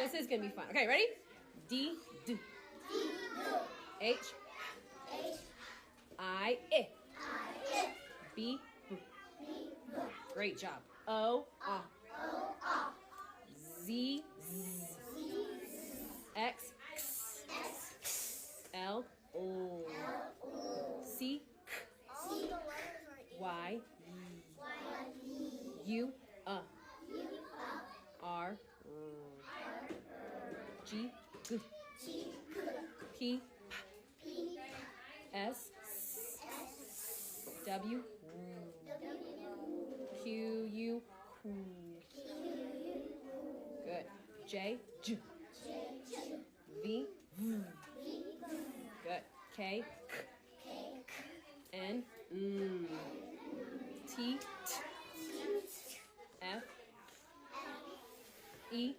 This is gonna be fun. Okay, ready? D, D. H, I, B, B. Great job. O, Z, Z. X, X. L, O. C, K. Y, U, R, G, G. P, S, W, Q, U. Good. J, J. V, V. Good. K, K. N, T, T. F, E,